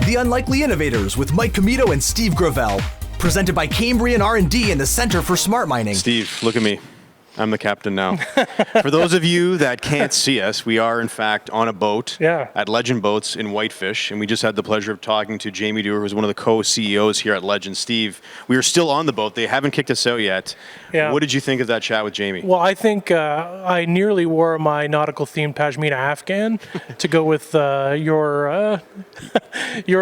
The Unlikely Innovators with Mike Comito and Steve Gravel. Presented by Cambrian R&D and the Center for Smart Mining. Steve, look at me. I'm the captain now. For those of you that can't see us, we are in fact on a boat at Legend Boats in Whitefish, and we just had the pleasure of talking to Jamie Dewar, who's one of the co-CEOs here at Legend. Steve, we are still on the boat. They haven't kicked us out yet. Yeah. What did you think of that chat with Jamie? Well, I think I nearly wore my nautical-themed Pashmina Afghan to go with your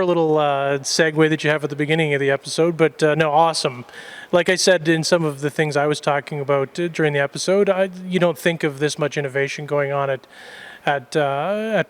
little segue that you have at the beginning of the episode. But no, awesome. Like I said in some of the things I was talking about during the episode, you don't think of this much innovation going on at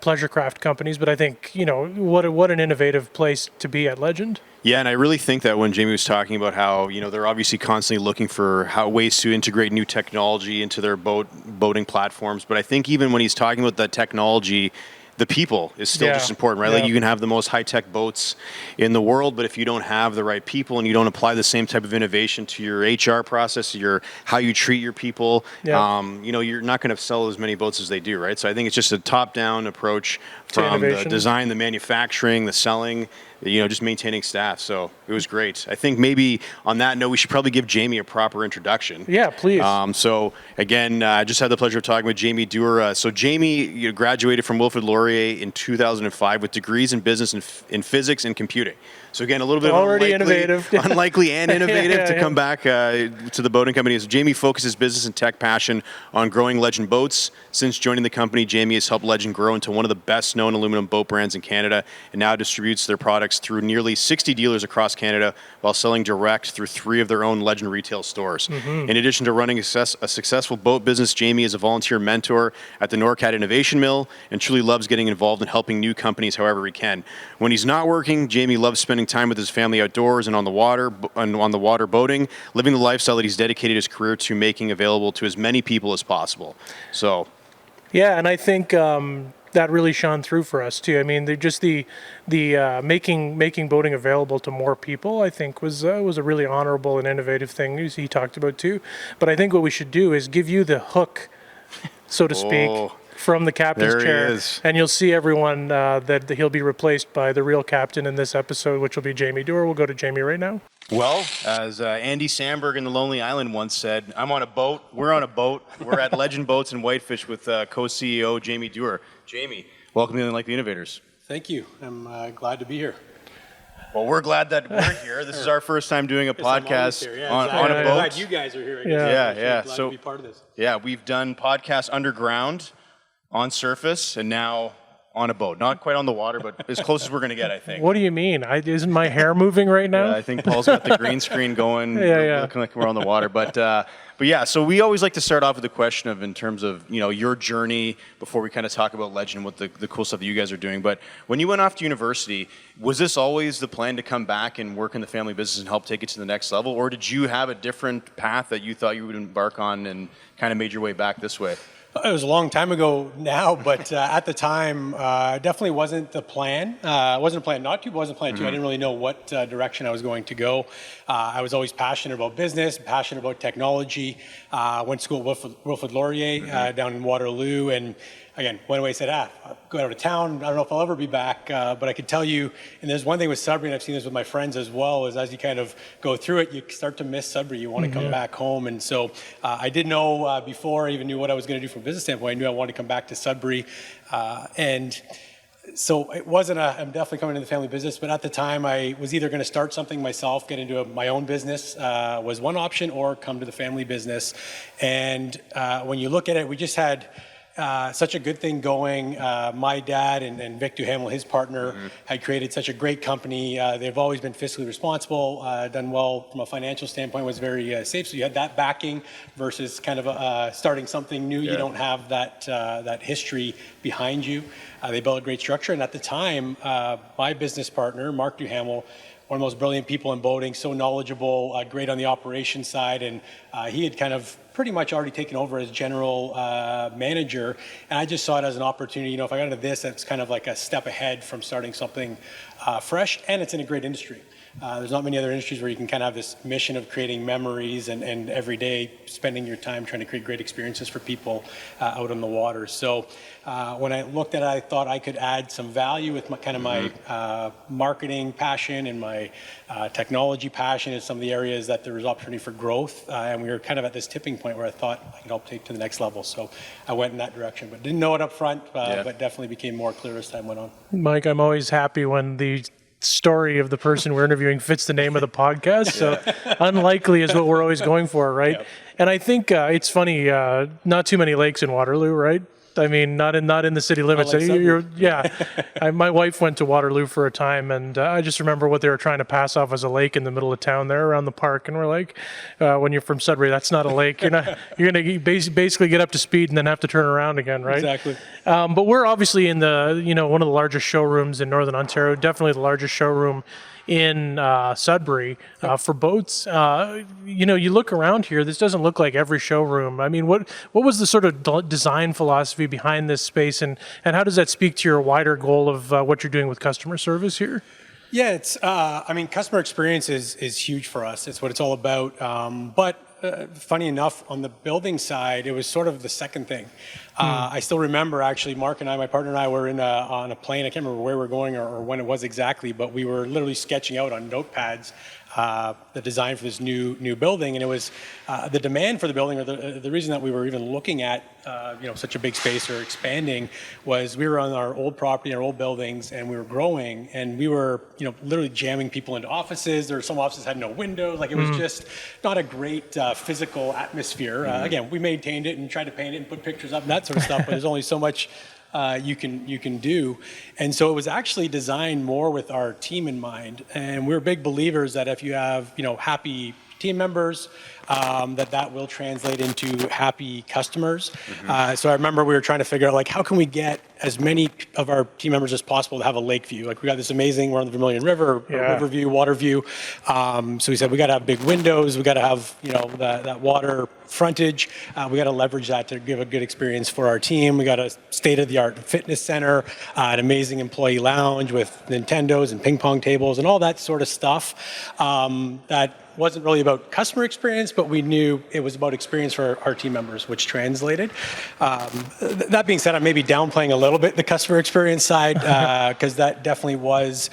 pleasure craft companies, but I think, what an innovative place to be at Legend. Yeah, and I really think that when Jamie was talking about how, they're obviously constantly looking for ways to integrate new technology into their boating platforms, but I think even when he's talking about that technology, the people is still just important, right? Like you can have the most high-tech boats in the world, but if you don't have the right people and you don't apply the same type of innovation to your HR process, how you treat your people, you're not going to sell as many boats as they do, right? So I think it's just a top-down approach from the design, the manufacturing, the selling, just maintaining staff. So it was great. I think maybe on that note, we should probably give Jamie a proper introduction. Yeah, please. So again, I just had the pleasure of talking with Jamie Dewar. So Jamie, graduated from Wilfrid Laurier in 2005 with degrees in business in physics and computing. So again, a little bit already unlikely and innovative to come back to the boating company. So Jamie focuses business and tech passion on growing Legend Boats. Since joining the company, Jamie has helped Legend grow into one of the best-known aluminum boat brands in Canada, and now distributes their products through nearly 60 dealers across Canada while selling direct through 3 of their own Legend retail stores. Mm-hmm. In addition to running a successful boat business, Jamie is a volunteer mentor at the Norcat Innovation Mill and truly loves getting involved in helping new companies however he can. When he's not working, Jamie loves spending time with his family outdoors and on the water boating, living the lifestyle that he's dedicated his career to making available to as many people as possible. So, yeah, and I think that really shone through for us too. I mean, the making boating available to more people, I think, was a really honorable and innovative thing he talked about too. But I think what we should do is give you the hook, so to speak, from the captain's chair, and you'll see everyone that he'll be replaced by the real captain in this episode, which will be Jamie Dewar. We'll go to Jamie right now. Well, as Andy Samberg in The Lonely Island once said, I'm on a boat, we're on a boat, we're at Legend Boats in Whitefish with co-CEO Jamie Dewar. Jamie, welcome to the Unlikely Innovators. Thank you. I'm glad to be here. Well, we're glad that we're here. This is our first time doing a podcast on a boat. I'm glad you guys are here. Glad to be part of this. Yeah, we've done podcasts underground, on surface, and now on a boat. Not quite on the water, but as close as we're going to get, I think. What do you mean? Isn't my hair moving right now? Yeah, I think Paul's got the green screen going. Looking like we're on the water. But yeah, so we always like to start off with a question of, in terms of, your journey before we kind of talk about Legend and what the cool stuff that you guys are doing. But when you went off to university, was this always the plan to come back and work in the family business and help take it to the next level? Or did you have a different path that you thought you would embark on and kind of made your way back this way? It was a long time ago now, but at the time, definitely wasn't the plan. Wasn't a plan not to, but wasn't a plan to. I didn't really know what direction I was going to go. I was always passionate about business, passionate about technology. Went to school at Wilfrid Laurier down in Waterloo, and again, went away and said, I'll go out of town. I don't know if I'll ever be back, but I could tell you, and there's one thing with Sudbury, and I've seen this with my friends as well, is as you kind of go through it, you start to miss Sudbury. You want to come back home. And so I did know before I even knew what I was going to do from a business standpoint, I knew I wanted to come back to Sudbury. And so it wasn't I'm definitely coming into the family business, but at the time I was either going to start something myself, get into my own business was one option, or come to the family business. And when you look at it, we just had such a good thing going. My dad and Vic Duhamel, his partner, had created such a great company. They've always been fiscally responsible, done well from a financial standpoint, was very safe. So you had that backing versus kind of starting something new. You don't have that history behind you. They built a great structure. And at the time, my business partner, Mark Duhamel, one of the most brilliant people in boating, so knowledgeable, great on the operations side, and he had kind of pretty much already taken over as general manager, and I just saw it as an opportunity. If I got into this, that's kind of like a step ahead from starting something fresh, and it's in a great industry. There's not many other industries where you can kind of have this mission of creating memories and every day spending your time trying to create great experiences for people out on the water. So when I looked at it, I thought I could add some value with my marketing passion and my technology passion in some of the areas that there was opportunity for growth. And we were kind of at this tipping point where I thought I could help take to the next level. So I went in that direction, but didn't know it up front, but definitely became more clear as time went on. Mike, I'm always happy when the story of the person we're interviewing fits the name of the podcast. So unlikely is what we're always going for, right? Yep. And I think it's funny, not too many lakes in Waterloo, right? I mean, not in the city limits. My wife went to Waterloo for a time, and I just remember what they were trying to pass off as a lake in the middle of town there around the park. And we're like, when you're from Sudbury, that's not a lake. You're going to basically get up to speed and then have to turn around again, right? Exactly. But we're obviously in the one of the largest showrooms in Northern Ontario, definitely the largest showroom in Sudbury for boats. You look around here, this doesn't look like every showroom. I mean, what was the sort of design philosophy behind this space, and how does that speak to your wider goal of what you're doing with customer service here? Yeah, it's customer experience is huge for us. It's what it's all about. But funny enough, on the building side, it was sort of the second thing. I still remember, actually, Mark and I, my partner and I, were on a plane. I can't remember where we were going or when it was exactly, but we were literally sketching out on notepads the design for this new building, and it was the demand for the building, or the reason that we were even looking at such a big space or expanding, was we were on our old property, our old buildings, and we were growing, and we were literally jamming people into offices. There were some offices that had no windows. Like, it was just not a great physical atmosphere. Again, we maintained it and tried to paint it and put pictures up and that sort of stuff, but there's only so much you can do. And so it was actually designed more with our team in mind. And we're big believers that if you have happy team members, that will translate into happy customers. So I remember we were trying to figure out, like, how can we get as many of our team members as possible to have a lake view? Like, we got this amazing, we're on the Vermilion River, river view, water view. So we said, we got to have big windows, we got to have, that water frontage. We got to leverage that to give a good experience for our team. We got a state-of-the-art fitness center, an amazing employee lounge with Nintendos and ping pong tables and all that sort of stuff. That wasn't really about customer experience, but we knew it was about experience for our team members, which translated. That being said, I'm maybe downplaying a little bit the customer experience side, because that definitely was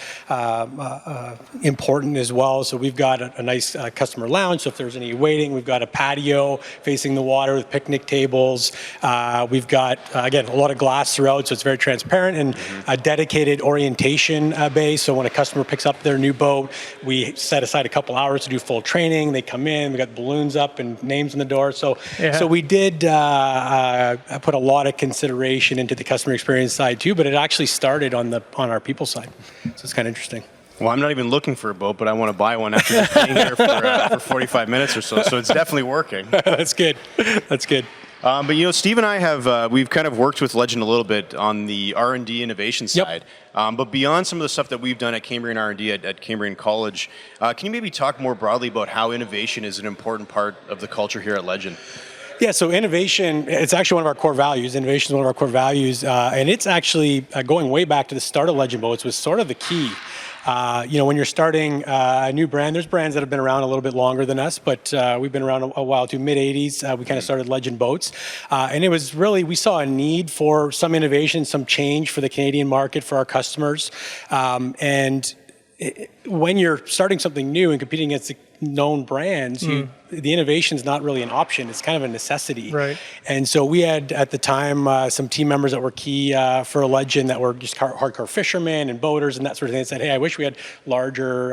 important as well. So we've got a nice customer lounge. So if there's any waiting, we've got a patio facing the water with picnic tables. We've got, again, a lot of glass throughout, so it's very transparent, and a dedicated orientation bay. So when a customer picks up their new boat, we set aside a couple hours to do full training. They come in, we got balloons up and names on the door. So we did put a lot of consideration into the customer experience side too, but it actually started on our people side. So it's kind of interesting. Well, I'm not even looking for a boat, but I want to buy one after just being here for 45 minutes or so. So it's definitely working. That's good. That's good. But Steve and I have we've kind of worked with Legend a little bit on the R&D innovation side. But beyond some of the stuff that we've done at Cambrian R&D at Cambrian College, can you maybe talk more broadly about how innovation is an important part of the culture here at Legend? Yeah, so innovation, it's actually one of our core values. Innovation is one of our core values, and it's actually going way back to the start of Legend Boats was sort of the key. When you're starting a new brand, there's brands that have been around a little bit longer than us, but we've been around a while too. Mid-'80s, we kind of started Legend Boats. And it was really, we saw a need for some innovation, some change for the Canadian market, for our customers. When you're starting something new and competing against known brands, the innovation is not really an option. It's kind of a necessity. Right. And so we had, at the time, some team members that were key for Legend that were just hardcore fishermen and boaters and that sort of thing. They said, hey, I wish we had larger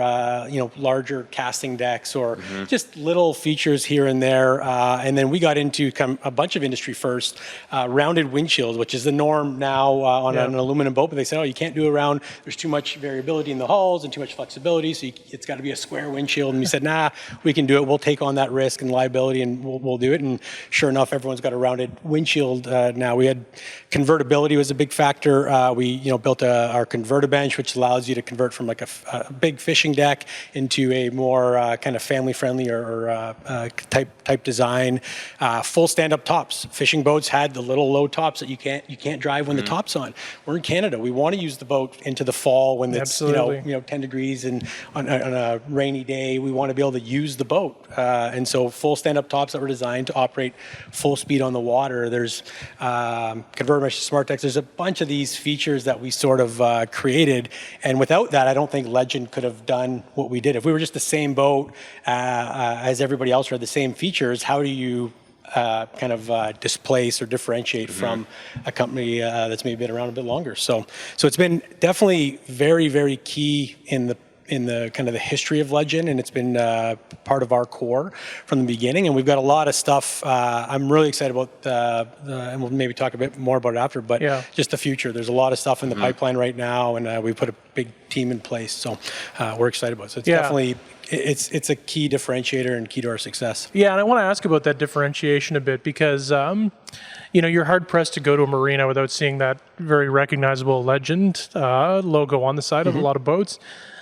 casting decks or just little features here and there. And then we got into a bunch of industry first, rounded windshields, which is the norm now on an aluminum boat. But they said, oh, you can't do a round. There's too much variability in the hulls and too much flexibility. So it's got to be a square windshield. And we said, nah, we can do it. We'll take on that that risk and liability, and we'll do it. And sure enough, everyone's got a rounded windshield now. We had convertibility was a big factor. We built our converter bench, which allows you to convert from like a big fishing deck into a more kind of family-friendly or type design. Full stand-up tops. Fishing boats had the little low tops that you can't drive when the top's on. We're in Canada. We want to use the boat into the fall when it's 10 degrees and on a rainy day. We want to be able to use the boat, and so full stand-up tops that were designed to operate full speed on the water. There's converter mesh smart decks. There's a bunch of these features that we sort of created, and without that, I don't think Legend could have done what we did. If we were just the same boat as everybody else or had the same features, how do you displace or differentiate from a company that's maybe been around a bit longer? So it's been definitely very, very key in the kind of the history of Legend, and it's been part of our core from the beginning. And we've got a lot of stuff. I'm really excited about, and we'll maybe talk a bit more about it after, but just the future. There's a lot of stuff in the pipeline right now, and we put a big team in place. So we're excited about it. So it's definitely, it's a key differentiator and key to our success. Yeah, and I want to ask about that differentiation a bit because, you're hard-pressed to go to a marina without seeing that very recognizable Legend logo on the side of a lot of boats.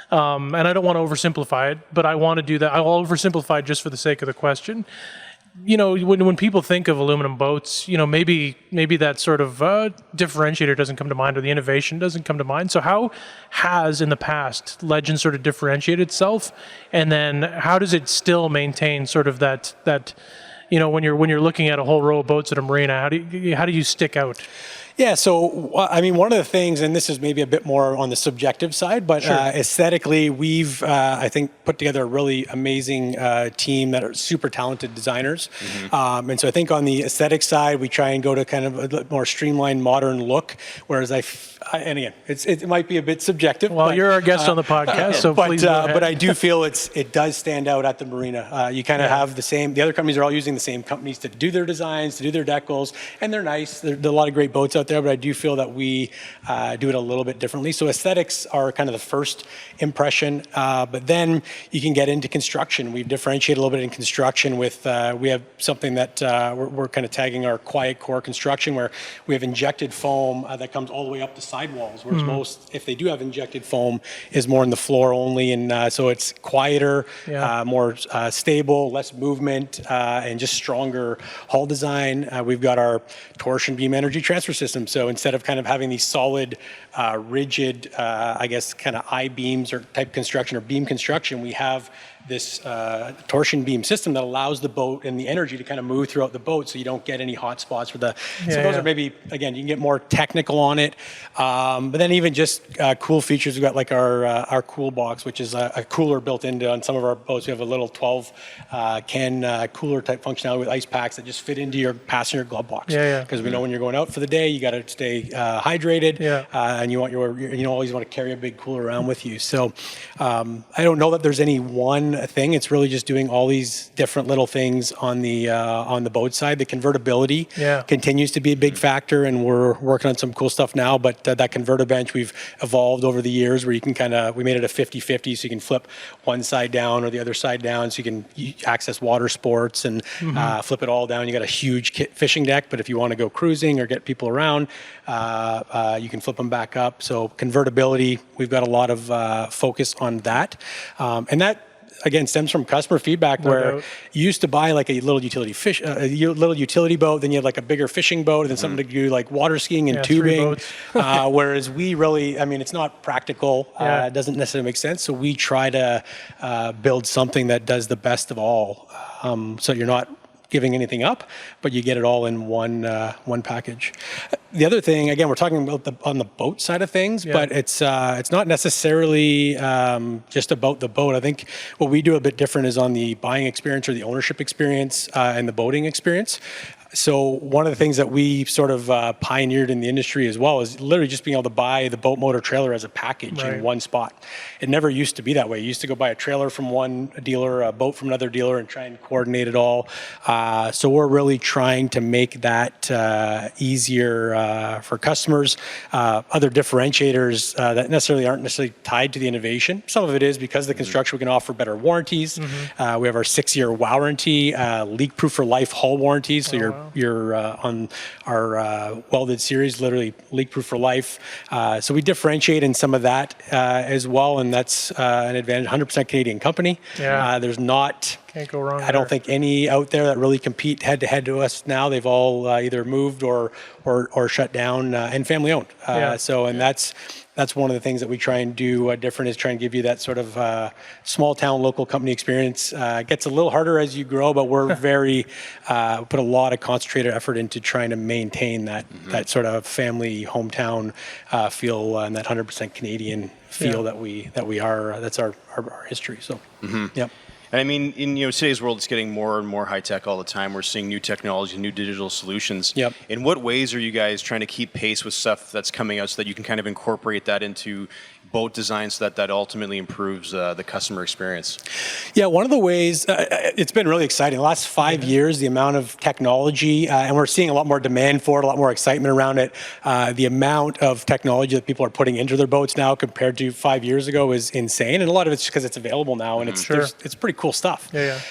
And I don't want to oversimplify it, but I want to do that. I'll oversimplify it just for the sake of the question. When people think of aluminum boats, maybe that sort of differentiator doesn't come to mind or the innovation doesn't come to mind. So how has, in the past, Legend sort of differentiated itself? And then how does it still maintain sort of that when you're looking at a whole row of boats at a marina, how do you stick out? Yeah, so I mean, one of the things, and this is maybe a bit more on the subjective side, but aesthetically, we've, I think, put together a really amazing team that are super talented designers. And so I think on the aesthetic side, we try and go to kind of a more streamlined, modern look, whereas and again, it might be a bit subjective. Well, you're our guest on the podcast, so please go ahead. But I do feel it does stand out at the marina. You kind of have the other companies are all using the same companies to do their designs, to do their decals, and they're nice. There are a lot of great boats out there, but I do feel that we do it a little bit differently. So aesthetics are kind of the first impression, but then you can get into construction. We differentiate a little bit in construction with, we have something that we're kind of tagging our quiet core construction, where we have injected foam that comes all the way up the sidewalls, whereas most, if they do have injected foam, is more in the floor only, and so it's quieter, more stable, less movement, and just stronger hull design. We've got our torsion beam energy transfer system. So instead of kind of having these solid, rigid, I guess, kind of I-beams or type construction or beam construction, we have this torsion beam system that allows the boat and the energy to kind of move throughout the boat, so you don't get any hot spots for the. So those are maybe, again, you can get more technical on it, but then even just cool features. We've got like our cool box, which is a cooler built into on some of our boats. We have a little 12 can cooler type functionality with ice packs that just fit into your passenger glove box. Because we know when you're going out for the day, you got to stay hydrated, and you want always want to carry a big cooler around with you. So I don't know that there's any one thing. It's really just doing all these different little things on the boat side. The convertibility continues to be a big factor, and we're working on some cool stuff now. But that converter bench we've evolved over the years, where you can we made it a 50-50, so you can flip one side down or the other side down, so you can access water sports and flip it all down. You got a huge fishing deck, but if you want to go cruising or get people around, you can flip them back up. So convertibility, we've got a lot of focus on that, and that again stems from customer feedback, where you used to buy like a little utility boat, then you had like a bigger fishing boat, and then something to do like water skiing and tubing. Whereas we really, I mean, it's not practical. It doesn't necessarily make sense. So we try to build something that does the best of all. So you're not giving anything up, but you get it all in one package. The other thing, again, we're talking about on the boat side of things, but it's not necessarily just about the boat. I think what we do a bit different is on the buying experience or the ownership experience and the boating experience. So one of the things that we sort of pioneered in the industry as well is literally just being able to buy the boat motor trailer as a package in one spot. It never used to be that way. You used to go buy a trailer from one dealer, a boat from another dealer, and try and coordinate it all. So we're really trying to make that easier for customers. Other differentiators that aren't necessarily tied to the innovation. Some of it is because of the construction, we can offer better warranties. We have our 6-year warranty, leak-proof for life hull warranties. So you're on our welded series, literally leak-proof for life. So we differentiate in some of that as well, and that's an advantage. 100% Canadian company. There's not. Can't go wrong. I don't think any out there that really compete head-to-head to us now. They've all either moved or shut down and family-owned. That's one of the things that we try and do different, is try and give you that sort of small-town local company experience. It gets a little harder as you grow, but we're very put a lot of concentrated effort into trying to maintain that sort of family hometown feel and that 100% Canadian feel that we are. That's our history. So, yep. And I mean, in today's world, it's getting more and more high tech all the time. We're seeing new technology, new digital solutions. Yep. In what ways are you guys trying to keep pace with stuff that's coming out so that you can kind of incorporate that into boat design so that ultimately improves the customer experience? Yeah, one of the ways, it's been really exciting. The last 5 years, the amount of technology, and we're seeing a lot more demand for it, a lot more excitement around it. The amount of technology that people are putting into their boats now compared to 5 years ago is insane. And a lot of it's just because it's available now, and it's pretty cool stuff. I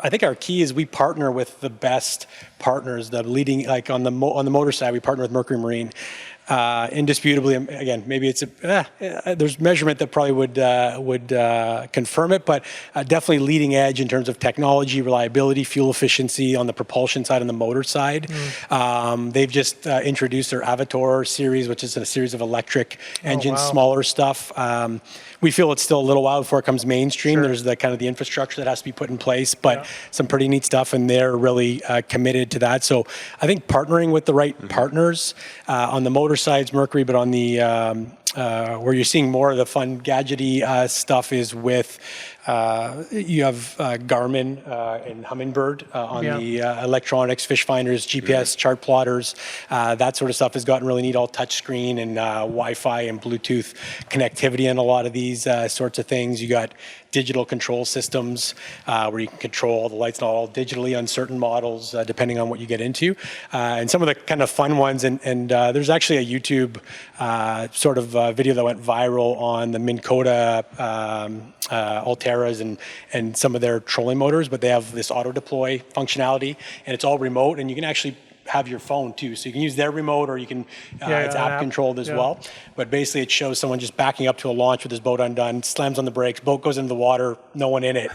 think our key is we partner with the best partners, the leading, like on the motor side, we partner with Mercury Marine. Indisputably, again, maybe it's there's measurement that probably would confirm it, but definitely leading edge in terms of technology, reliability, fuel efficiency on the propulsion side and the motor side. They've just introduced their Avator series, which is a series of electric engines, smaller stuff. We feel it's still a little while before it comes mainstream. There's the kind of the infrastructure that has to be put in place, but some pretty neat stuff, and they're really committed to that. So I think partnering with the right partners on the motor side's Mercury, but on the where you're seeing more of the fun gadgety stuff is with you have Garmin and Humminbird on the electronics, fish finders, GPS, chart plotters. That sort of stuff has gotten really neat, all touch screen and Wi-Fi and Bluetooth connectivity and a lot of these sorts of things. You got digital control systems where you can control all the lights and all digitally on certain models depending on what you get into. And some of the kind of fun ones, and there's actually a YouTube sort of video that went viral on the Minn Kota Alteras and some of their trolling motors, but they have this auto deploy functionality, and it's all remote, and you can actually have your phone too, so you can use their remote, or you can it's app controlled as well. But basically it shows someone just backing up to a launch with his boat undone, slams on the brakes, boat goes into the water, no one in it,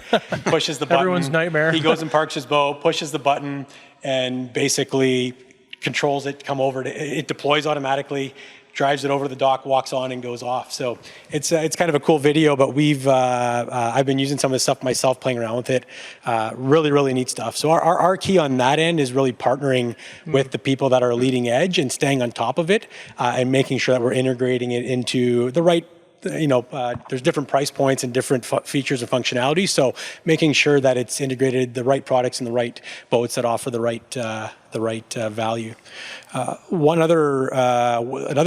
pushes the button. Everyone's nightmare. He goes and parks his boat, pushes the button, and basically controls it to come over to it, deploys automatically, drives it over to the dock, walks on, and goes off. So it's kind of a cool video, but I've been using some of the stuff myself, playing around with it. Really neat stuff. So our key on that end is really partnering with the people that are leading edge and staying on top of it and making sure that we're integrating it into the right. There's different price points and different features and functionality. So making sure that it's integrated, the right products and the right boats that offer the right value. Another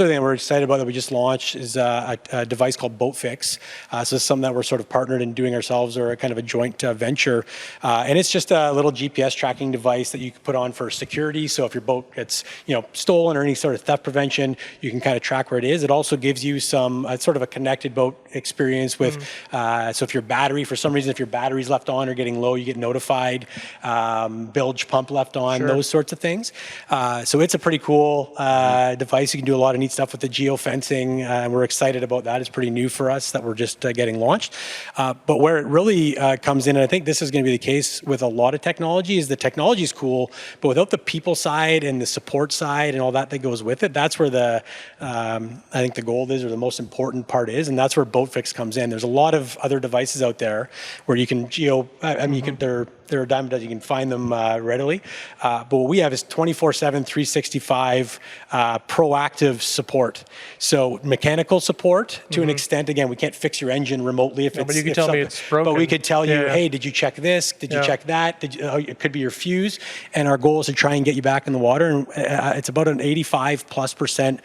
thing we're excited about that we just launched is a device called Boat Fix. So it's something that we're sort of partnered in doing ourselves, or a kind of a joint venture. And it's just a little GPS tracking device that you can put on for security. So if your boat gets stolen or any sort of theft prevention, you can kind of track where it is. It also gives you some sort of a connected boat experience with. So if your battery, for some reason, if your battery's left on or getting low, you get notified. Bilge pump left on, those sorts of things. So it's a pretty cool device. You can do a lot of neat stuff with the geofencing, and we're excited about that. It's pretty new for us that we're just getting launched. But where it really comes in, and I think this is going to be the case with a lot of technology, is the technology is cool, but without the people side and the support side and all that goes with it, that's where I think the gold is, or the most important part is, and that's where BoatFix comes in. There's a lot of other devices out there where you can they're a dime a dozen. You can find them readily. But what we have is 24/7, 365 proactive support. So mechanical support to an extent. Again, we can't fix your engine remotely if it's. But you can tell me it's broken. But we could tell you, Yeah. hey, did you check this? Did you check that? It could be your fuse. And our goal is to try and get you back in the water. And it's about an 85+%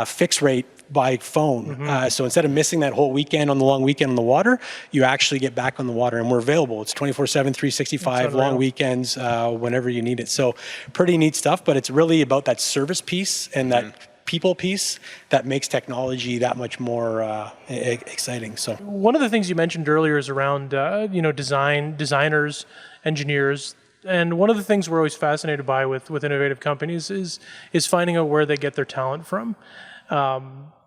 fix rate by phone. So instead of missing that whole weekend on the long weekend on the water, you actually get back on the water, and we're available. It's 24/7, 365, long weekends, whenever you need it. So pretty neat stuff, but it's really about that service piece and that people piece that makes technology that much more exciting. So one of the things you mentioned earlier is around designers, engineers. And one of the things we're always fascinated by with innovative companies is finding out where they get their talent from.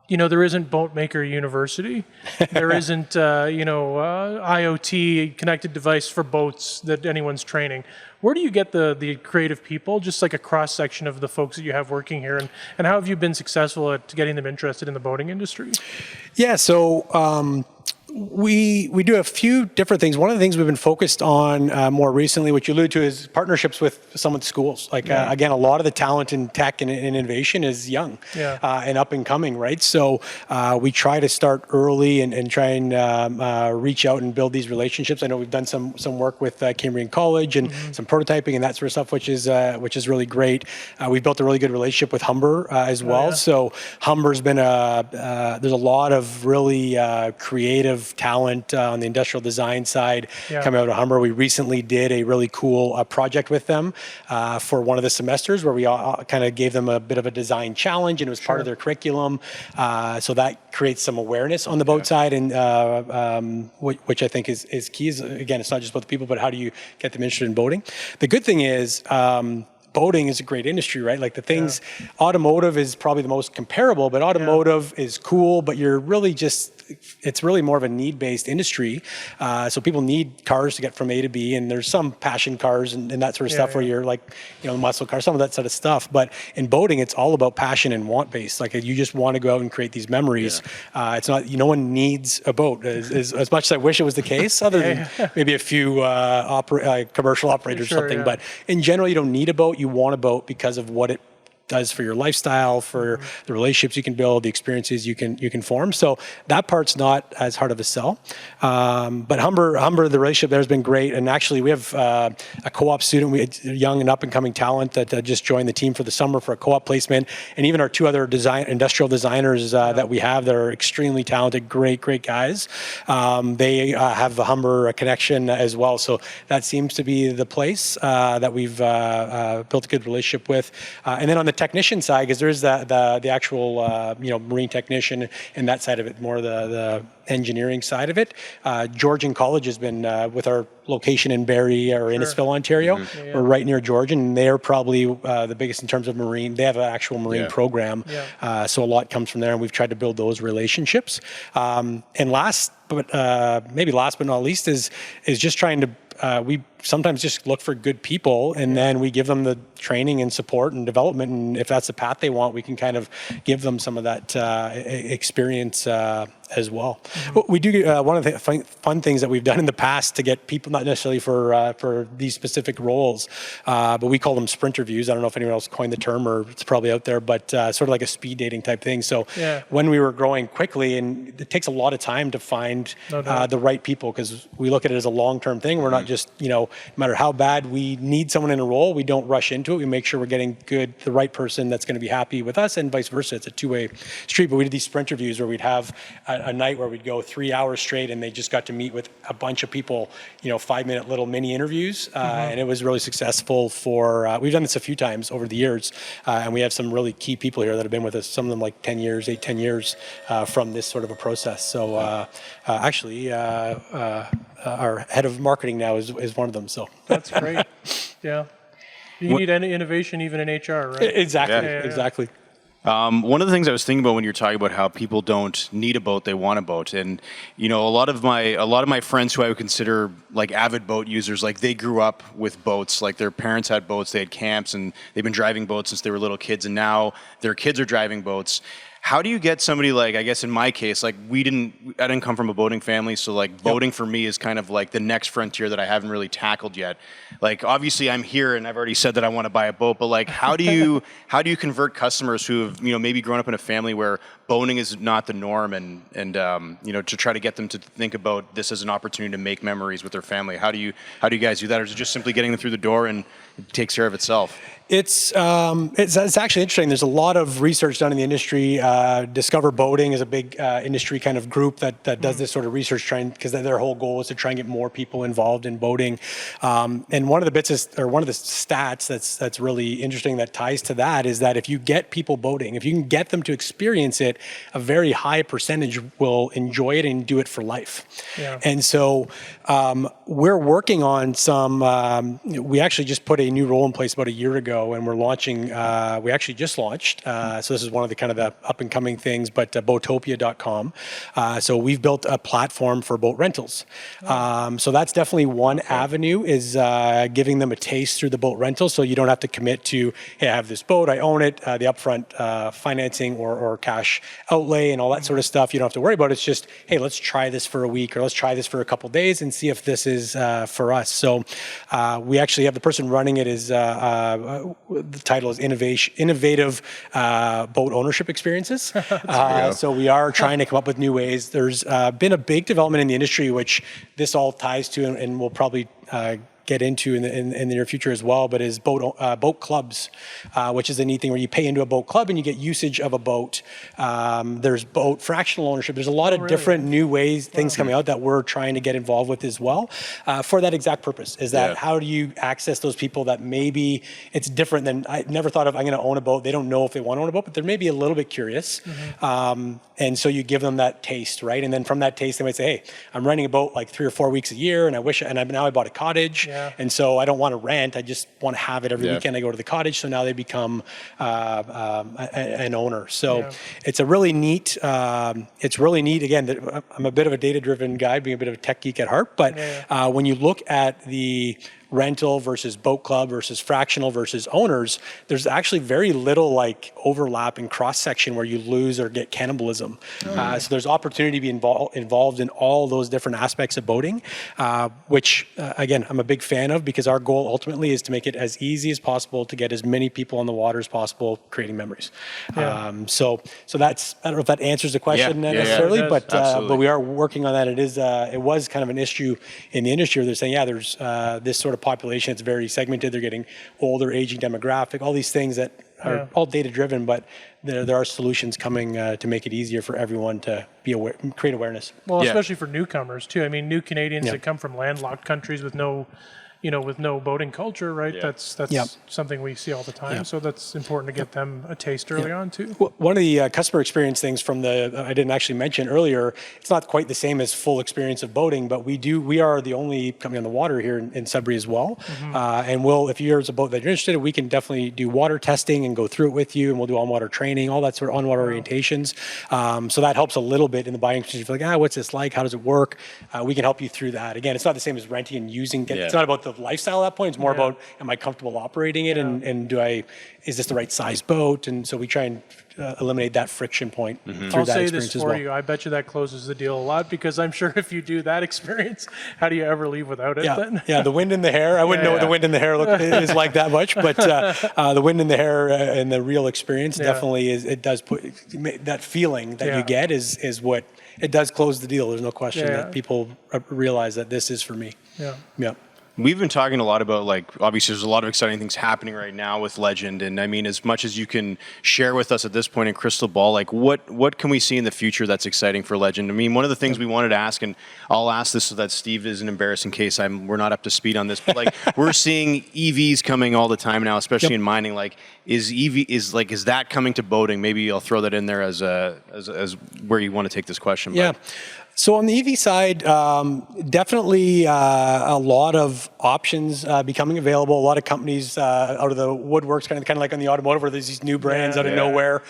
There isn't Boatmaker University. There isn't, IoT connected device for boats that anyone's training. Where do you get the creative people, just like a cross-section of the folks that you have working here? And how have you been successful at getting them interested in the boating industry? Yeah, so we do a few different things. One of the things we've been focused on more recently, which you allude to, is partnerships with some of the schools. Again, a lot of the talent in tech and innovation is young and up and coming, right? So we try to start early and try and reach out and build these relationships. I know we've done some work with Cambrian College and some prototyping and that sort of stuff, which is really great. We've built a really good relationship with Humber as well. So Humber's been there's a lot of really creative talent on the industrial design side coming out of Humber. We recently did a really cool project with them for one of the semesters where we kind of gave them a bit of a design challenge, and it was part of their curriculum. So that creates some awareness on the boat side, and which I think is key. Again, it's not just about the people, but how do you get them interested in boating? The good thing is, boating is a great industry, right? Like the things, automotive is probably the most comparable, but automotive is cool, but you're really it's really more of a need-based industry. So people need cars to get from A to B, and there's some passion cars and that sort of stuff where you're like, muscle cars, some of that sort of stuff. But in boating, it's all about passion and want-based. Like you just want to go out and create these memories. It's not, no one needs a boat as much as I wish it was the case, other than maybe a few commercial operators or something. But in general, you don't need a boat. You want a boat because of what it does for your lifestyle, for the relationships you can build, the experiences you can form. So that part's not as hard of a sell. But Humber, the relationship there has been great. And actually, we have a co-op student, a young and up and coming talent that just joined the team for the summer for a co-op placement. And even our two other industrial designers that we have that are extremely talented, great guys. They have a Humber connection as well. So that seems to be the place that we've built a good relationship with. And then on the technician side, because there's the actual marine technician and that side of it, more the engineering side of it. Georgian College has been with our location in Barrie or Innisfil, Ontario. We're right near Georgian, and they're probably the biggest in terms of marine. They have an actual marine program, so a lot comes from there, and we've tried to build those relationships. And last but not least is just trying to we sometimes just look for good people, and then we give them the training and support and development, and if that's the path they want, we can kind of give them some of that experience as well. We do one of the fun things that we've done in the past to get people, not necessarily for these specific roles, but we call them sprint reviews. I don't know if anyone else coined the term, or it's probably out there, but sort of like a speed dating type thing. So when we were growing quickly, and it takes a lot of time to find the right people, because we look at it as a long-term thing. We're not just, no matter how bad we need someone in a role, we don't rush into it. We make sure we're getting the right person that's going to be happy with us, and vice versa. It's a two-way street. But we did these sprint reviews where we'd have a night where we'd go 3 hours straight, and they just got to meet with a bunch of people, 5-minute little mini interviews, and it was really successful for, we've done this a few times over the years, and we have some really key people here that have been with us, some of them like 10 years, 10 years from this sort of a process. So actually, our head of marketing now is one of them. So that's great. Yeah. You need any innovation even in HR, right? Exactly. Exactly. One of the things I was thinking about when you're talking about how people don't need a boat, they want a boat, and a lot of my friends who I would consider like avid boat users, like they grew up with boats, like their parents had boats, they had camps, and they've been driving boats since they were little kids, and now their kids are driving boats. How do you get somebody like, I guess in my case, like I didn't come from a boating family, so like boating for me is kind of like the next frontier that I haven't really tackled yet. Like obviously I'm here and I've already said that I want to buy a boat, but like how do you convert customers who have, you know, maybe grown up in a family where boating is not the norm and you know, to try to get them to think about this as an opportunity to make memories with their family? How do you guys do that? Or is it just simply getting them through the door and it takes care of itself? It's actually interesting. There's a lot of research done in the industry. Discover Boating is a big industry kind of group that does this sort of research, because their whole goal is to try and get more people involved in boating. And one of the stats that's really interesting that ties to that is that if you get people boating, if you can get them to experience it, a very high percentage will enjoy it and do it for life. Yeah. And so we're working on some. We actually just put a new role in place about a year ago. And we're launching, we actually just launched, so this is one of the kind of the up and coming things, but boatopia.com. So we've built a platform for boat rentals. So that's definitely one avenue, is giving them a taste through the boat rental, so you don't have to commit to, hey, I have this boat, I own it, the upfront financing or cash outlay and all that sort of stuff. You don't have to worry about it. It's just, hey, let's try this for a week, or let's try this for a couple days and see if this is for us. So we actually have the person running it is the title is Innovative Boat Ownership Experiences. So we are trying to come up with new ways. There's been a big development in the industry, which this all ties to, and we'll probably get into in the near future as well, but is boat clubs, which is a neat thing where you pay into a boat club and you get usage of a boat. There's boat fractional ownership. There's a lot of different new ways, things coming out that we're trying to get involved with as well, for that exact purpose. Is that how do you access those people that maybe it's different than, I never thought of, I'm going to own a boat. They don't know if they want to own a boat, but they're maybe a little bit curious. And so you give them that taste, right? And then from that taste, they might say, hey, I'm renting a boat like 3 or 4 weeks a year, and now I bought a cottage. And so I don't want to rent. I just want to have it every weekend. I go to the cottage. So now they become an owner. So it's a really neat. It's really neat. Again, I'm a bit of a data-driven guy, being a bit of a tech geek at heart. But when you look at the rental versus boat club versus fractional versus owners, there's actually very little like overlap and cross section where you lose or get cannibalism. So there's opportunity to be involved in all those different aspects of boating, which again, I'm a big fan of, because our goal ultimately is to make it as easy as possible to get as many people on the water as possible, creating memories. So that's, I don't know if that answers the question necessarily, but we are working on that. It was kind of an issue in the industry where they're saying, there's this sort of population that's very segmented. They're getting older, aging demographic, all these things that are all data driven, but there are solutions coming to make it easier for everyone to be aware, create awareness. Well, especially for newcomers too. I mean, new Canadians that come from landlocked countries with no boating culture, right? That's something we see all the time. So that's important to get them a taste early on too. Well, one of the customer experience things from I didn't actually mention earlier, it's not quite the same as full experience of boating, but we are the only company on the water here in Sudbury as well. And if there's a boat that you're interested in, we can definitely do water testing and go through it with you, and we'll do on-water training, all that sort of on-water orientations. So that helps a little bit in the buying experience. If you're like, what's this like? How does it work? We can help you through that. Again, it's not the same as renting and using. It's not about the lifestyle at that point. It's more about, am I comfortable operating it, and is this the right size boat? And so we try and eliminate that friction point through I'll that say experience this as for well. you. I bet you that closes the deal a lot, because I'm sure if you do that experience, how do you ever leave without it then? The wind in the hair. I wouldn't know what the wind in the hair is like that much, but the wind in the hair and the real experience definitely is. It does put that feeling that you get is what it does close the deal. There's no question that people realize that this is for me. Yeah. We've been talking a lot about, like, obviously there's a lot of exciting things happening right now with Legend, and I mean, as much as you can share with us at this point in crystal ball, like what can we see in the future that's exciting for Legend? I mean, one of the things we wanted to ask, and I'll ask this so that Steve isn't embarrassed in case we're not up to speed on this, but like we're seeing EVs coming all the time now, especially in mining. Like, is that coming to boating? Maybe I'll throw that in there as where you want to take this question. So on the EV side, definitely a lot of options becoming available. A lot of companies out of the woodworks, kind of like on the automotive, where there's these new brands out of nowhere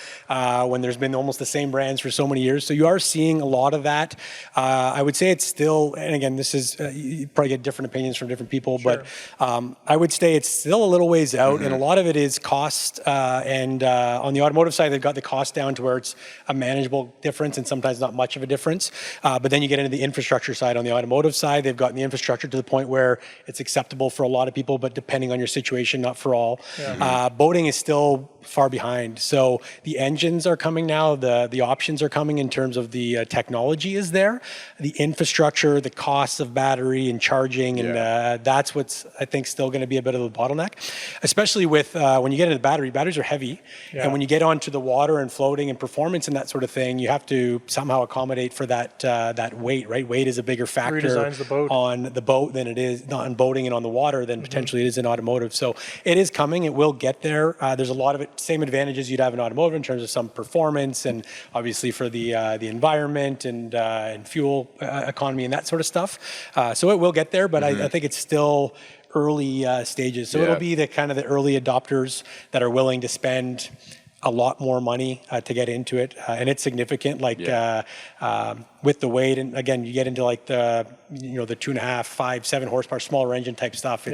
when there's been almost the same brands for so many years. So you are seeing a lot of that. I would say it's still, and again, this is, you probably get different opinions from different people, but I would say it's still a little ways out, and a lot of it is cost. And on the automotive side, they've got the cost down to where it's a manageable difference and sometimes not much of a difference. But then you get into the infrastructure side. On the automotive side, they've gotten the infrastructure to the point where it's acceptable for a lot of people, but depending on your situation, not for all. Boating is still far behind. So the engines are coming now. The options are coming in terms of the technology is there. The infrastructure, the costs of battery and charging, and that's what's, I think, still going to be a bit of a bottleneck, especially with when you get into batteries are heavy. And when you get onto the water and floating and performance and that sort of thing, you have to somehow accommodate for that weight, right? Weight is a bigger factor on the boat than it is not on boating and on the water than potentially it is in automotive. So it is coming. It will get there. There's a lot of it, same advantages you'd have in automotive in terms of some performance and obviously for the environment and fuel economy and that sort of stuff. So it will get there, but I think it's still early stages. So it'll be the kind of the early adopters that are willing to spend a lot more money to get into it, and it's significant. Like with the weight, and again, you get into like the the 2.5, 5, 7 horsepower smaller engine type stuff.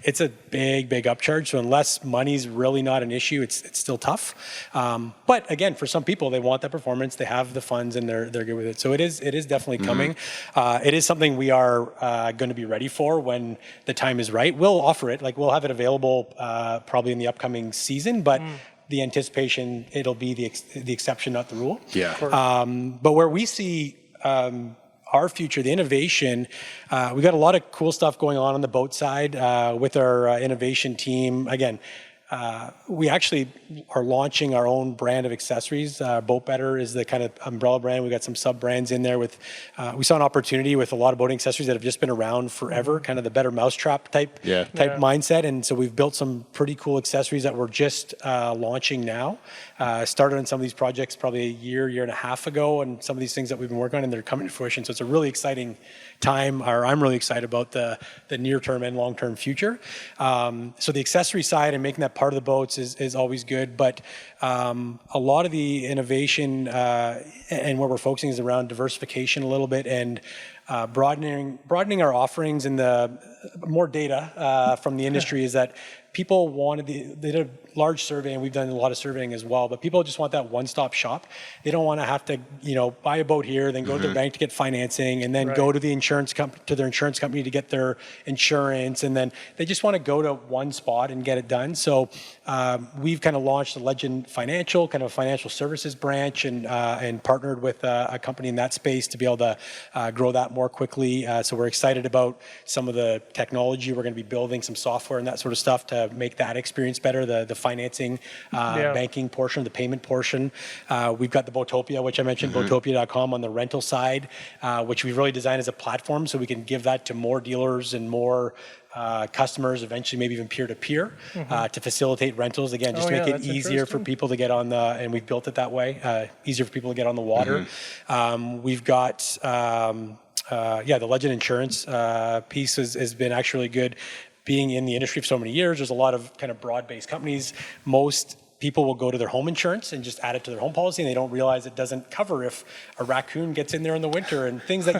It's a big upcharge. So unless money's really not an issue, it's still tough. But again, for some people, they want that performance. They have the funds, and they're good with it. So it is definitely coming. It is something we are going to be ready for when the time is right. We'll offer it. Like we'll have it available probably in the upcoming season, but. The anticipation, it'll be the exception, not the rule. But where we see our future, the innovation, we got a lot of cool stuff going on the boat side with our innovation team. Again, we actually are launching our own brand of accessories. Boat Better is the kind of umbrella brand. We got some sub brands in there with. We saw an opportunity with a lot of boating accessories that have just been around forever, kind of the better mousetrap type mindset. And so we've built some pretty cool accessories that we're just launching now. Started on some of these projects probably a year and a half ago, and some of these things that we've been working on, and they're coming to fruition. So it's a really exciting time, or I'm really excited about the near-term and long-term future. So the accessory side and making that part of the boats is always good, but a lot of the innovation and where we're focusing is around diversification a little bit and broadening our offerings, and the more data from the industry is that people wanted they did a large survey, and we've done a lot of surveying as well, but people just want that one-stop shop. They don't want to have to, buy a boat here, then go to the bank to get financing, and then go to the insurance their insurance company to get their insurance, and then they just want to go to one spot and get it done. So we've kind of launched a Legend Financial, kind of a financial services branch, and partnered with a company in that space to be able to grow that more quickly. So we're excited about some of the technology. We're going to be building some software and that sort of stuff to make that experience better, the financing, banking portion, the payment portion. We've got the Boatopia, which I mentioned, boatopia.com on the rental side, which we've really designed as a platform so we can give that to more dealers and more customers, eventually maybe even peer-to-peer, to facilitate rentals. Again, just to make it easier for people to get on and we've built it that way, easier for people to get on the water. We've got the Legend Insurance piece has been actually good. Being in the industry for so many years, there's a lot of kind of broad-based companies. Most people will go to their home insurance and just add it to their home policy, and they don't realize it doesn't cover if a raccoon gets in there in the winter and things that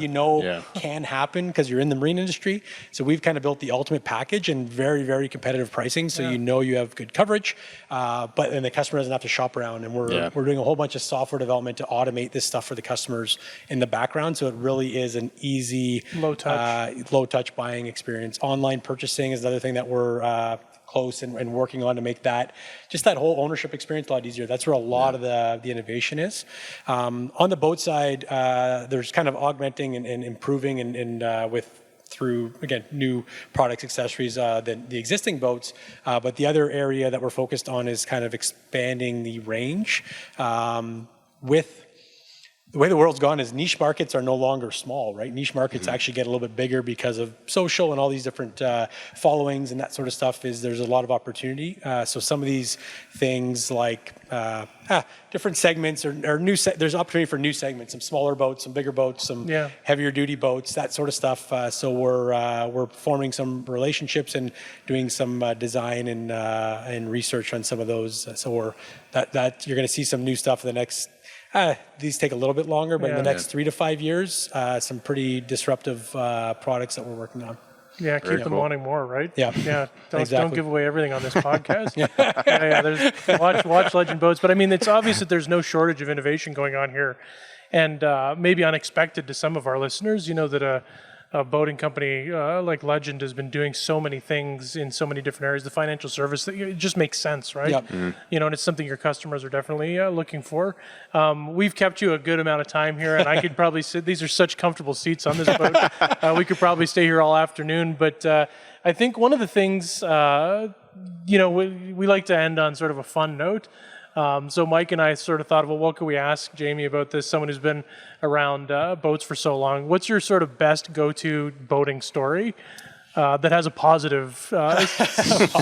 can happen because you're in the marine industry. So we've kind of built the ultimate package and very, very competitive pricing, so you have good coverage, but then the customer doesn't have to shop around. And we're doing a whole bunch of software development to automate this stuff for the customers in the background, so it really is an easy, low touch buying experience. Online purchasing is another thing that we're close and working on to make that whole ownership experience a lot easier. That's where a lot of the innovation is. On the boat side, there's kind of augmenting and improving and through, again, new products, accessories than the existing boats. But the other area that we're focused on is kind of expanding the range with the way the world's gone is niche markets are no longer small, right? Niche markets actually get a little bit bigger because of social and all these different followings and that sort of stuff. There's a lot of opportunity. So some of these things like different segments or there's opportunity for new segments, some smaller boats, some bigger boats, some heavier duty boats, that sort of stuff. So we're forming some relationships and doing some design and research on some of those. So that you're going to see some new stuff in the next. These take a little bit longer, but in the next 3 to 5 years, some pretty disruptive products that we're working on. Yeah, keep them wanting more, right? Yeah. Don't give away everything on this podcast. Watch Legend Boats. But I mean, it's obvious that there's no shortage of innovation going on here, and maybe unexpected to some of our listeners. You know that a boating company like Legend has been doing so many things in so many different areas. The financial service, it just makes sense, right? Yep. You know, and it's something your customers are definitely looking for. We've kept you a good amount of time here, and I could probably sit. These are such comfortable seats on this boat. We could probably stay here all afternoon. But I think one of the things, we like to end on sort of a fun note. So Mike and I sort of thought, well, what could we ask Jamie about this? Someone who's been around boats for so long. What's your sort of best go-to boating story that has a positive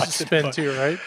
spin too, right?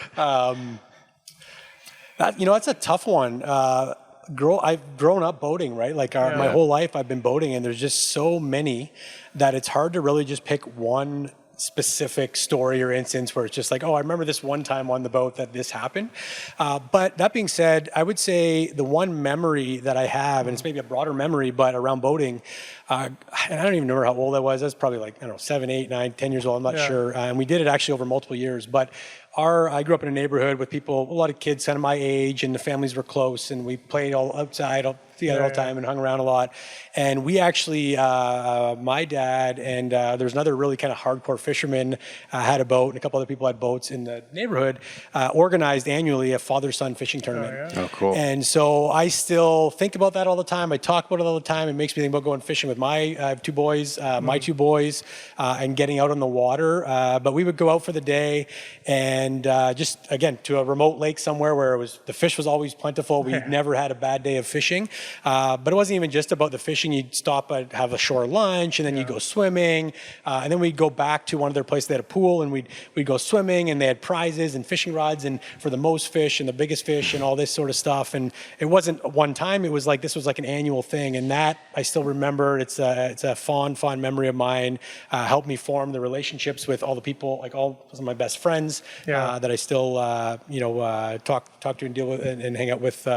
That's a tough one. I've grown up boating, right? Like my whole life I've been boating, and there's just so many that it's hard to really just pick one specific story or instance where it's just like, oh, I remember this one time on the boat that this happened. But that being said, I would say the one memory that I have, and it's maybe a broader memory, but around boating, and I don't even remember how old I was. I was probably like, 7, 8, 9, 10 years old. I'm not sure. And we did it actually over multiple years. But I grew up in a neighborhood with people, a lot of kids kind of my age, and the families were close, and we played all outside together all the time and hung around a lot. And we actually, my dad and there's another really kind of hardcore fisherman had a boat, and a couple other people had boats in the neighborhood, organized annually a father-son fishing tournament. Oh, cool. And so I still think about that all the time. I talk about it all the time. It makes me think about going fishing with I have 2 boys, my 2 boys, and getting out on the water. But we would go out for the day and just, again, to a remote lake somewhere where the fish was always plentiful. We never had a bad day of fishing. But it wasn't even just about the fishing. You'd stop and have a shore lunch, and then you'd go swimming. And then we'd go back to one of their places. They had a pool, and we'd go swimming, and they had prizes and fishing rods and for the most fish and the biggest fish and all this sort of stuff. And it wasn't one time. It was like, this was like an annual thing. And that I still remember. It's a fond memory of mine. Helped me form the relationships with all the people, like all of my best friends that I still, talk to and deal with and hang out with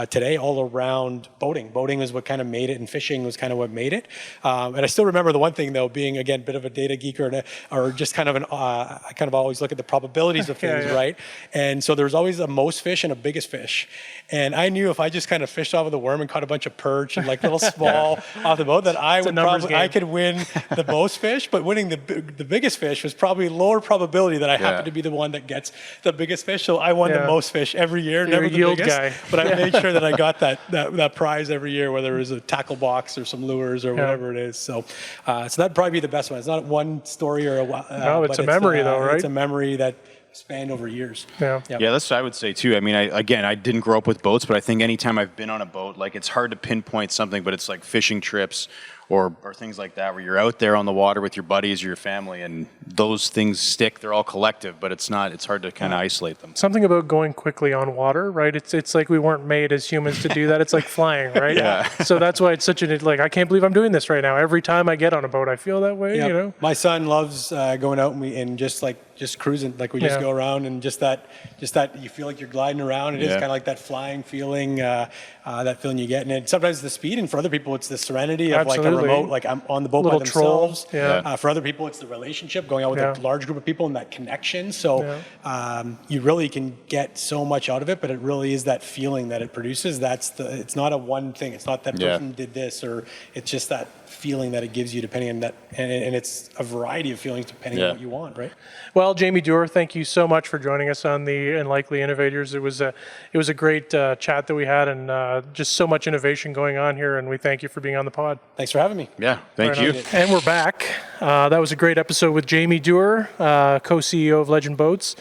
today, all around boating. Boating is what kind of made it, and fishing was kind of what made it. And I still remember the one thing, though, being, again, a bit of a data geek or just kind of I kind of always look at the probabilities of things, right? And so there's always a most fish and a biggest fish. And I knew if I just kind of fished off with a worm and caught a bunch of perch and like little small off the boat, that I could win the most fish. But winning the biggest fish was probably lower probability that I happened to be the one that gets the biggest fish. So I won the most fish every year, never the yield biggest. Guy. But I made sure that I got that prize every year, whether it was a tackle box or some lures or whatever it is. So that'd probably be the best one. It's not one story or no, it's a memory though, right? It's a memory that spanned over years. Yeah, that's what I would say too. I mean, I didn't grow up with boats, but I think anytime I've been on a boat, like it's hard to pinpoint something, but it's like fishing trips or things like that, where you're out there on the water with your buddies or your family, and those things stick. They're all collective, but it's hard to kind of isolate them. Something about going quickly on water, right? It's like we weren't made as humans to do that. It's like flying, right? So that's why it's such I can't believe I'm doing this right now. Every time I get on a boat, I feel that way, you know? My son loves going out and just cruising, like we just go around, and just that you feel like you're gliding around. It is kind of like that flying feeling, that feeling you get. And sometimes the speed, and for other people, it's the serenity of like a remote, like I'm on the boat by themselves. For other people, it's the relationship, going out with a large group of people and that connection. So you really can get so much out of it, but it really is that feeling that it produces. It's not a one thing. It's not that person did this, or it's just that feeling that it gives you depending on that, and it's a variety of feelings depending on what you want, right? Well, Jamie Dewar, thank you so much for joining us on the Unlikely Innovators. It was a great chat that we had, and just so much innovation going on here, and we thank you for being on the pod. Thanks for having me. Yeah, thank you. And we're back. That was a great episode with Jamie Dewar, co-CEO of Legend Boats.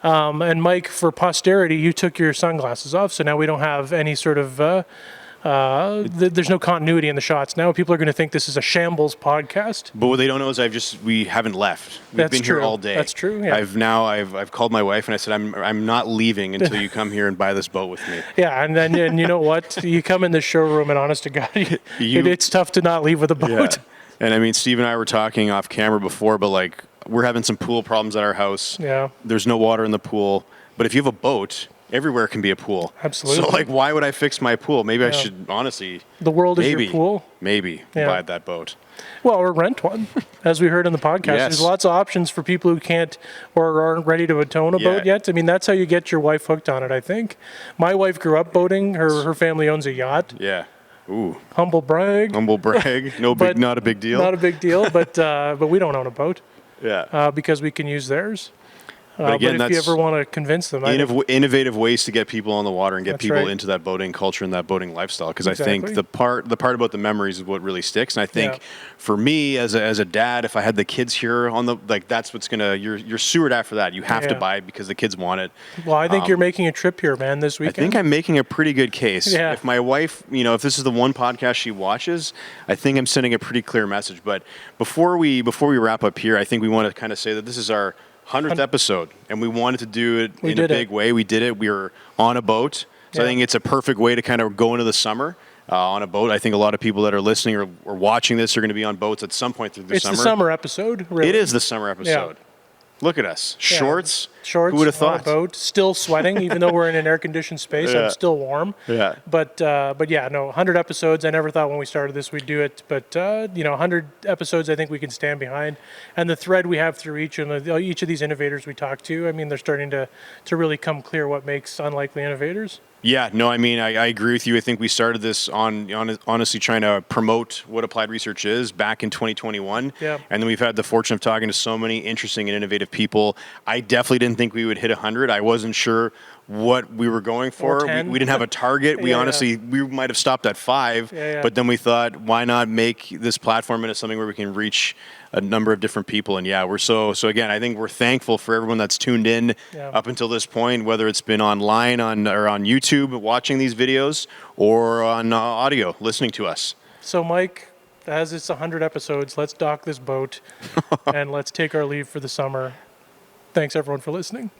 And Mike, for posterity, you took your sunglasses off, so now we don't have any sort of there's no continuity in the shots. Now people are going to think this is a shambles podcast. But what they don't know is we haven't left. We've That's been true. here all day. That's true, yeah. I've called my wife and I said I'm not leaving until you come here and buy this boat with me. Yeah, and you know what? You come in the showroom and honest to God, it's tough to not leave with a boat. Yeah. And I mean, Steve and I were talking off camera before, but like we're having some pool problems at our house. Yeah. There's no water in the pool, but if you have a boat, everywhere can be a pool. Absolutely. So like, why would I fix my pool? Maybe I should honestly. The world is your pool. Maybe Yeah. buy that boat. Well, or rent one, as we heard in the podcast. Yes. There's lots of options for people who can't or aren't ready to atone a boat yet. I mean, that's how you get your wife hooked on it, I think. My wife grew up boating. Her family owns a yacht. Yeah. Ooh. Humble brag. Humble brag. But not a big deal. Not a big deal, but we don't own a boat Yeah. because we can use theirs. But again, if you ever want to convince them, innovative ways to get people on the water and get That's people right. into that boating culture and that boating lifestyle. Because Exactly. I think the part about the memories is what really sticks. And I think Yeah. for me as a dad, if I had the kids here on the that's what's gonna you're sewered after that. You have to Yeah. buy it because the kids want it. well, I think you're making a trip here, man, this I weekend. think I'm making a pretty good case. Yeah. If my wife, if this is the one podcast she watches, I think I'm sending a pretty clear message. But before we wrap up here, I think we want to kind of say that this is our 100th episode, and we wanted to do it in a big way. We did it. We were on a boat, so I think it's a perfect way to kind of go into the summer on a boat. I think a lot of people that are listening or watching this are going to be on boats at some point through the summer. It's the summer episode, really. It is the summer episode. Look at us. Yeah. Shorts. Shorts, Who would have on a thought? boat, still sweating, even though we're in an air-conditioned space. Yeah. I'm still warm. Yeah. But yeah, no, 100 episodes. I never thought when we started this we'd do it. But 100 episodes, I think we can stand behind. And the thread we have through each of these innovators we talk to, I mean, they're starting to really come clear what makes unlikely innovators. Yeah, no, I mean, I agree with you. I think we started this on honestly trying to promote what applied research is back in 2021. Yeah. And then we've had the fortune of talking to so many interesting and innovative people. I definitely didn't think we would hit 100. I wasn't sure what we were going for. Or 10. We didn't have a target. We Yeah, honestly, we might have stopped at 5. Yeah. But then we thought, why not make this platform into something where we can reach a number of different people? And yeah, we're so again, I think we're thankful for everyone that's tuned in up until this point, whether it's been online or on YouTube watching these videos or on audio listening to us. So, Mike, as it's 100 episodes, let's dock this boat and let's take our leave for the summer. Thanks, everyone, for listening.